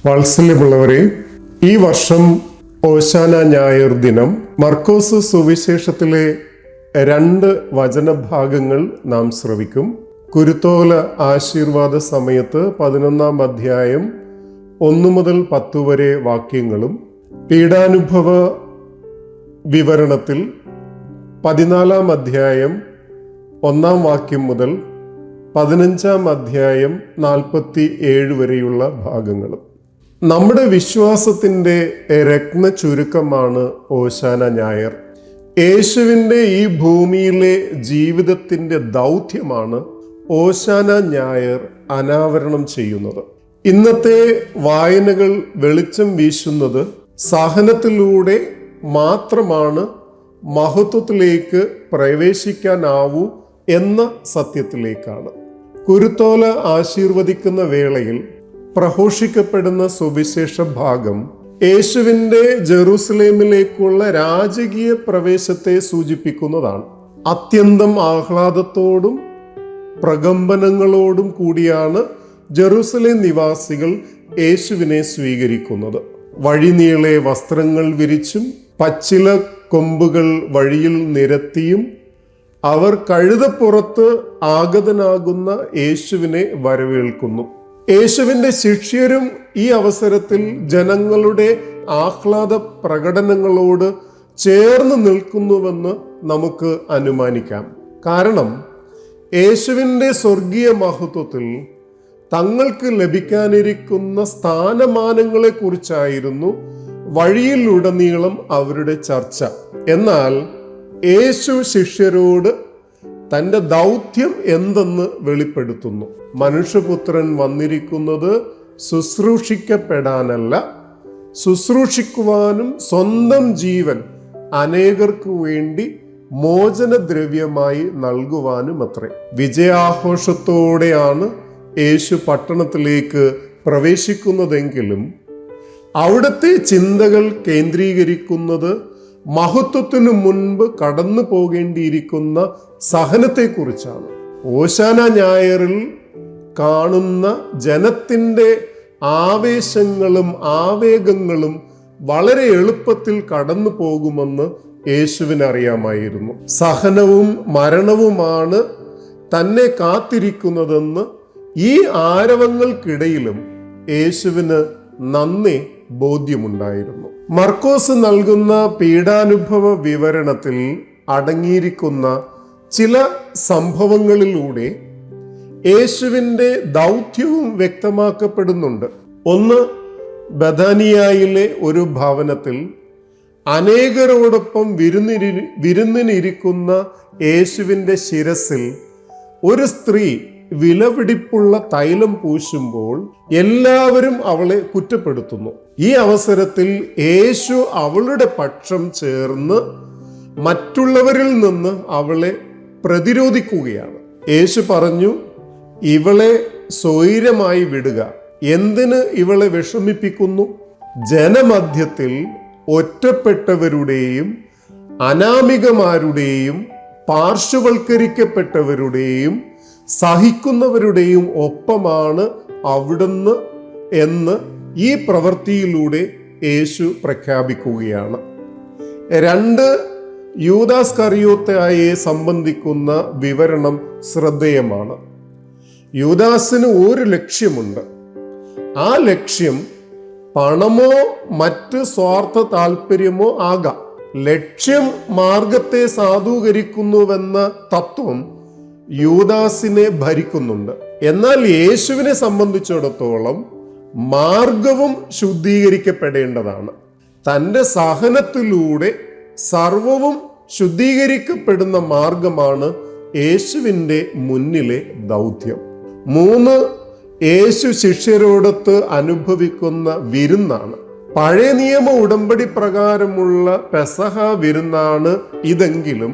വാത്സല്യമുള്ളവരെ, ഈ വർഷം ഓശാന ഞായർ ദിനം മർക്കോസ് സുവിശേഷത്തിലെ 2 വചനഭാഗങ്ങൾ നാം ശ്രവിക്കും. കുരുത്തോല ആശീർവാദ സമയത്ത് 11-ാം അധ്യായം 1 മുതൽ 10 വരെ വാക്യങ്ങളും, പീഡാനുഭവ വിവരണത്തിൽ 14-ാം അധ്യായം 1-ാം വാക്യം മുതൽ 15-ാം അധ്യായം 47 വരെയുള്ള ഭാഗങ്ങളും. നമ്മുടെ വിശ്വാസത്തിൻ്റെ രത്ന ചുരുക്കമാണ് ഓശാന ഞായർ. യേശുവിൻ്റെ ഈ ഭൂമിയിലെ ജീവിതത്തിൻ്റെ ദൗത്യമാണ് ഓശാന ഞായർ അനാവരണം ചെയ്യുന്നത്. ഇന്നത്തെ വായനകൾ വെളിച്ചം വീശുന്നത് സഹനത്തിലൂടെ മാത്രമാണ് മഹത്വത്തിലേക്ക് പ്രവേശിക്കാനാവൂ എന്ന സത്യത്തിലേക്കാണ്. കുരുത്തോല ആശീർവദിക്കുന്ന വേളയിൽ പ്രഘോഷിക്കപ്പെടുന്ന സുവിശേഷ ഭാഗം യേശുവിൻ്റെ ജെറുസലേമിലേക്കുള്ള രാജകീയ പ്രവേശത്തെ സൂചിപ്പിക്കുന്നതാണ്. അത്യന്തം ആഹ്ലാദത്തോടും പ്രകമ്പനങ്ങളോടും കൂടിയാണ് ജെറുസലേം നിവാസികൾ യേശുവിനെ സ്വീകരിക്കുന്നത്. വഴിനീളെ വസ്ത്രങ്ങൾ വിരിച്ചും പച്ചില കൊമ്പുകൾ വഴിയിൽ നിരത്തിയും അവർ കഴുതപ്പുറത്ത് ആഗതനാകുന്ന യേശുവിനെ വരവേൽക്കുന്നു. യേശുവിൻ്റെ ശിഷ്യരും ഈ അവസരത്തിൽ ജനങ്ങളുടെ ആഹ്ലാദ പ്രകടനങ്ങളോട് ചേർന്ന് നിൽക്കുന്നുവെന്ന് നമുക്ക് അനുമാനിക്കാം. കാരണം യേശുവിൻ്റെ സ്വർഗീയ മഹത്വത്തിൽ തങ്ങൾക്ക് ലഭിക്കാനിരിക്കുന്ന സ്ഥാനമാനങ്ങളെക്കുറിച്ചായിരുന്നു വഴിയിലുടനീളം അവരുടെ ചർച്ച. എന്നാൽ യേശു ശിഷ്യരോട് തൻ്റെ ദൗത്യം എന്തെന്ന് വെളിപ്പെടുത്തുന്നു. മനുഷ്യപുത്രൻ വന്നിരിക്കുന്നത് ശുശ്രൂഷിക്കപ്പെടാനല്ല, ശുശ്രൂഷിക്കുവാനും സ്വന്തം ജീവൻ അനേകർക്ക് വേണ്ടി മോചനദ്രവ്യമായി നൽകുവാനും അത്രേ. വിജയാഘോഷത്തോടെയാണ് യേശു പട്ടണത്തിലേക്ക് പ്രവേശിക്കുന്നതെങ്കിലും അവിടുത്തെ ചിന്തകൾ കേന്ദ്രീകരിക്കുന്നത് മഹത്വത്തിനു മുൻപ് കടന്നു പോകേണ്ടിയിരിക്കുന്ന സഹനത്തെക്കുറിച്ചാണ്. ഓശാന ഞായറിൽ കാണുന്ന ജനത്തിൻ്റെ ആവേശങ്ങളും ആവേഗങ്ങളും വളരെ എളുപ്പത്തിൽ കടന്നു പോകുമെന്ന് യേശുവിന് അറിയാമായിരുന്നു. സഹനവും മരണവുമാണ് തന്നെ കാത്തിരിക്കുന്നതെന്ന് ഈ ആരവങ്ങൾക്കിടയിലും യേശുവിന് നന്നേ ബോധ്യമുണ്ടായിരുന്നു. മർക്കോസ് നൽകുന്ന പീഡാനുഭവ വിവരണത്തിൽ അടങ്ങിയിരിക്കുന്ന ചില സംഭവങ്ങളിലൂടെ യേശുവിൻ്റെ ദൗത്യവും വ്യക്തമാക്കപ്പെടുന്നുണ്ട്. ഒന്ന്, ബഥാനിയായിലെ ഒരു ഭവനത്തിൽ അനേകരോടൊപ്പം വിരുന്നിനിരിക്കുന്ന യേശുവിൻ്റെ ശിരസിൽ ഒരു സ്ത്രീ വിലപിടിപ്പുള്ള തൈലം പൂശുമ്പോൾ എല്ലാവരും അവളെ കുറ്റപ്പെടുത്തുന്നു. ഈ അവസരത്തിൽ യേശു അവളുടെ പക്ഷം ചേർന്ന് മറ്റുള്ളവരിൽ നിന്ന് അവളെ പ്രതിരോധിക്കുകയാണ്. യേശു പറഞ്ഞു, ഇവളെ സ്വൈരമായി വിടുക, എന്തിന് ഇവളെ വിഷമിപ്പിക്കുന്നു? ജനമധ്യത്തിൽ ഒറ്റപ്പെട്ടവരുടെയും അനാമികമാരുടെയും പാർശ്വവൽക്കരിക്കപ്പെട്ടവരുടെയും സഹിക്കുന്നവരുടെയും ഒപ്പമാണ് അവിടുന്ന് എന്ന് ഈ പ്രവൃത്തിയിലൂടെ യേശു പ്രഖ്യാപിക്കുകയാണ്. 2, യൂദാസ് കറിയോത്തയെ സംബന്ധിക്കുന്ന വിവരണം ശ്രദ്ധേയമാണ്. യൂദാസിന് ഒരു ലക്ഷ്യമുണ്ട്. ആ ലക്ഷ്യം പണമോ മറ്റ് സ്വാർത്ഥ താല്പര്യമോ ആകാം. ലക്ഷ്യം മാർഗത്തെ സാധൂകരിക്കുന്നുവെന്ന തത്വം യൂദാസിനെ ഭരിക്കുന്നുണ്ട്. എന്നാൽ യേശുവിനെ സംബന്ധിച്ചിടത്തോളം മാർഗവും ശുദ്ധീകരിക്കപ്പെടേണ്ടതാണ്. തൻ്റെ സഹനത്തിലൂടെ സർവവും ശുദ്ധീകരിക്കപ്പെടുന്ന മാർഗമാണ് യേശുവിൻ്റെ മുന്നിലെ ദൗത്യം. 3, യേശു ശിഷ്യരോടൊത്ത് അനുഭവിക്കുന്ന വിരുന്നാണ്. പഴയ നിയമ ഉടമ്പടി പ്രകാരമുള്ള പെസഹ വിരുന്നാണ് ഇതെങ്കിലും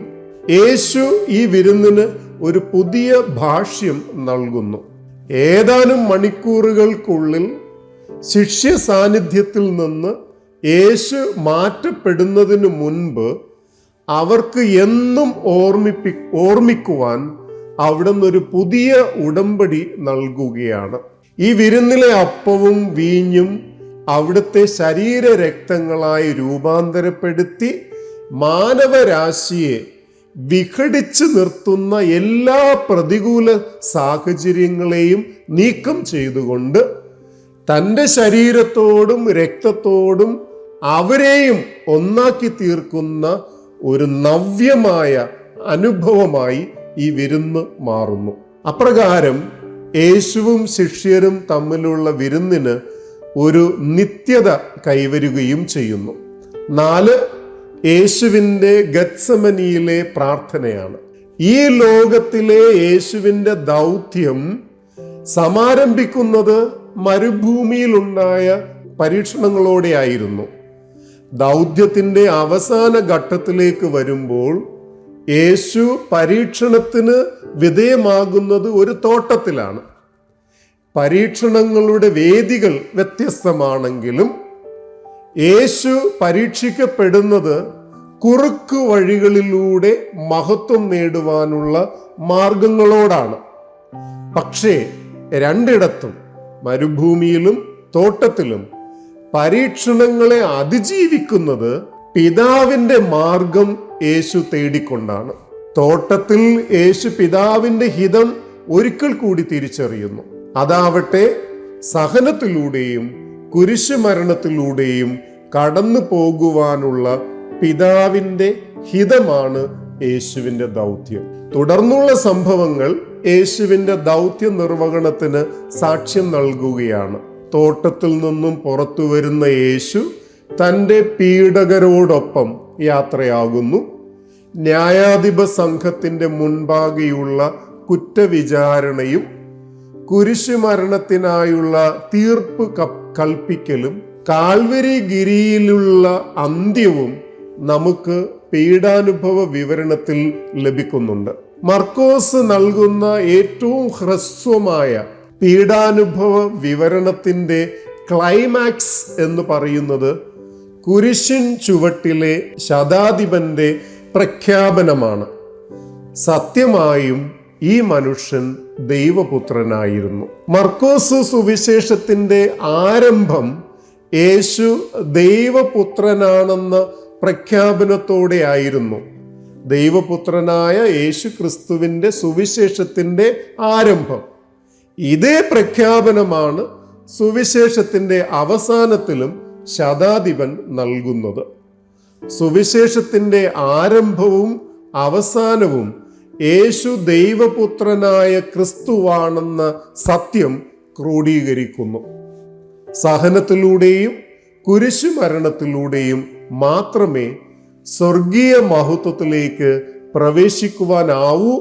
യേശു ഈ വിരുന്നിന് ഒരു പുതിയ ഭാഷ്യം നൽകുന്നു. ഏതാനും മണിക്കൂറുകൾക്കുള്ളിൽ ശിഷ്യ സാന്നിധ്യത്തിൽ നിന്ന് യേശു മാറ്റപ്പെടുന്നതിന് മുൻപ് അവർക്ക് എന്നും ഓർമ്മിക്കുവാൻ അവിടുന്ന് ഒരു പുതിയ ഉടമ്പടി നൽകുകയാണ്. ഈ വിരുന്നിലെ അപ്പവും വീഞ്ഞും അവിടുത്തെ ശരീരരക്തങ്ങളായി രൂപാന്തരപ്പെടുത്തി മാനവരാശിയെ വിഘടിച്ചു നിർത്തുന്ന എല്ലാ പ്രതികൂല സാഹചര്യങ്ങളെയും നീക്കം ചെയ്തുകൊണ്ട് തൻ്റെ ശരീരത്തോടും രക്തത്തോടും അവരെയും ഒന്നാക്കി തീർക്കുന്ന ഒരു നവ്യമായ അനുഭവമായി ഈ വിരുന്ന് മാറുന്നു. അപ്രകാരം യേശുവും ശിഷ്യരും തമ്മിലുള്ള വിരുന്നിന് ഒരു നിത്യത കൈവരുകയും ചെയ്യുന്നു. 4, യേശുവിൻ്റെ ഗത്സമനിയിലെ പ്രാർത്ഥനയാണ്. ഈ ലോകത്തിലെ യേശുവിൻ്റെ ദൗത്യം സമാരംഭിക്കുന്നത് മരുഭൂമിയിലുണ്ടായ പരീക്ഷണങ്ങളോടെ ആയിരുന്നു. ദൗത്യത്തിൻ്റെ അവസാന ഘട്ടത്തിലേക്ക് വരുമ്പോൾ യേശു പരീക്ഷണത്തിന് വിധേയമാകുന്നത് ഒരു തോട്ടത്തിലാണ്. പരീക്ഷണങ്ങളുടെ വേദികൾ വ്യത്യസ്തമാണെങ്കിലും യേശു പരീക്ഷിക്കപ്പെടുന്നത് കുറുക്കു വഴികളിലൂടെ മഹത്വം നേടുവാനുള്ള മാർഗങ്ങളോടാണ്. പക്ഷേ രണ്ടിടത്തും, മരുഭൂമിയിലും തോട്ടത്തിലും, പരീക്ഷണങ്ങളെ അതിജീവിക്കുന്നത് പിതാവിൻ്റെ മാർഗം യേശു തേടിക്കൊണ്ടാണ്. തോട്ടത്തിൽ യേശു പിതാവിൻ്റെ ഹിതം ഒരിക്കൽ കൂടി തിരിച്ചറിയുന്നു. അതാവട്ടെ സഹനത്തിലൂടെയും കുരിശുമരണത്തിലൂടെയും കടന്നു പോകുവാനുള്ള പിതാവിൻ്റെ ഹിതമാണ് യേശുവിൻ്റെ ദൗത്യം. തുടർന്നുള്ള സംഭവങ്ങൾ യേശുവിൻ്റെ ദൗത്യ നിർവഹണത്തിന് സാക്ഷ്യം നൽകുകയാണ്. തോട്ടത്തിൽ നിന്നും പുറത്തു വരുന്ന യേശു തൻ്റെ പീഡകരോടൊപ്പം യാത്രയാകുന്നു. ന്യായാധിപ സംഘത്തിൻ്റെ മുൻപാകെയുള്ള കുറ്റവിചാരണയും കുരിശുമരണത്തിനായുള്ള തീർപ്പ് കൽപ്പിക്കലും കാൽവരി ഗിരിയിലുള്ള അന്ത്യവും നമുക്ക് പീഡാനുഭവ വിവരണത്തിൽ ലഭിക്കുന്നുണ്ട്. മർക്കോസ് നൽകുന്ന ഏറ്റവും ഹ്രസ്വമായ പീഡാനുഭവ വിവരണത്തിൻ്റെ ക്ലൈമാക്സ് എന്ന് പറയുന്നത് കുരിശിൻ ചുവട്ടിലെ ശതാധിപന്റെ പ്രഖ്യാപനമാണ്. സത്യമായും ഈ മനുഷ്യൻ ദൈവപുത്രനായിരുന്നു. മർക്കോസ് സുവിശേഷത്തിൻ്റെ ആരംഭം യേശു ദൈവപുത്രനാണെന്ന പ്രഖ്യാപനത്തോടെ ആയിരുന്നു. ദൈവപുത്രനായ യേശു ക്രിസ്തുവിൻ്റെ സുവിശേഷത്തിൻ്റെ ആരംഭം. ഇതേ പ്രഖ്യാപനമാണ് സുവിശേഷത്തിൻ്റെ അവസാനത്തിലും ശതാധിപൻ നൽകുന്നത്. സുവിശേഷത്തിൻ്റെ ആരംഭവും അവസാനവും യേശു ദൈവപുത്രനായ ക്രിസ്തുവാണെന്ന സത്യം ക്രോഡീകരിക്കുന്നു. സഹനത്തിലൂടെയും കുരിശുമരണത്തിലൂടെയും മാത്രമേ സ്വർഗീയ മഹത്വത്തിലേക്ക് പ്രവേശിക്കുവാനാവൂ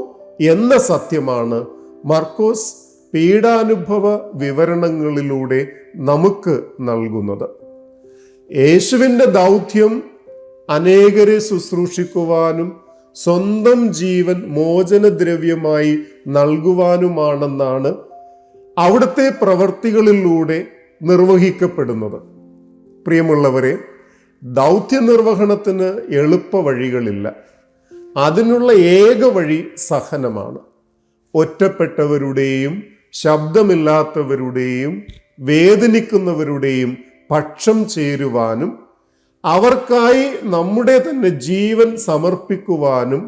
എന്ന സത്യമാണ് മർക്കോസ് പീഡാനുഭവ വിവരണങ്ങളിലൂടെ നമുക്ക് നൽകുന്നത്. യേശുവിൻ്റെ ദൗത്യം അനേകരെ ശുശ്രൂഷിക്കുവാനും സ്വന്തം ജീവൻ മോചനദ്രവ്യമായി നൽകുവാനുമാണെന്നാണ് അവിടുത്തെ പ്രവർത്തികളിലൂടെ നിർവഹിക്കപ്പെടുന്നത്. പ്രിയമുള്ളവരെ, ദൗത്യ നിർവഹണത്തിന് എളുപ്പ വഴികളില്ല. അതിനുള്ള ഏക വഴി സഹനമാണ്. ഒറ്റപ്പെട്ടവരുടെയും ശബ്ദമില്ലാത്തവരുടെയും വേദനിക്കുന്നവരുടെയും പക്ഷം ചേരുവാനും അവർക്കായി നമ്മുടെ തന്നെ ജീവൻ സമർപ്പിക്കുവാനും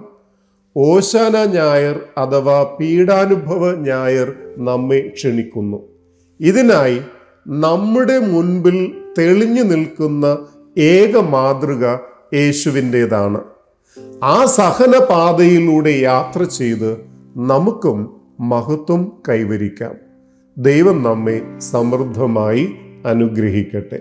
ഓശാന ഞായർ അഥവാ പീഡാനുഭവ ഞായർ നമ്മെ ക്ഷണിക്കുന്നു. ഇതിനായി നമ്മുടെ മുൻപിൽ തെളിഞ്ഞു നിൽക്കുന്ന ഏക മാതൃക യേശുവിൻ്റെതാണ്. ആ സഹനപാതയിലൂടെ യാത്ര ചെയ്ത് നമുക്കും മഹത്വം കൈവരിക്കാം. ദൈവം നമ്മെ സമൃദ്ധമായി അനുഗ്രഹിക്കട്ടെ.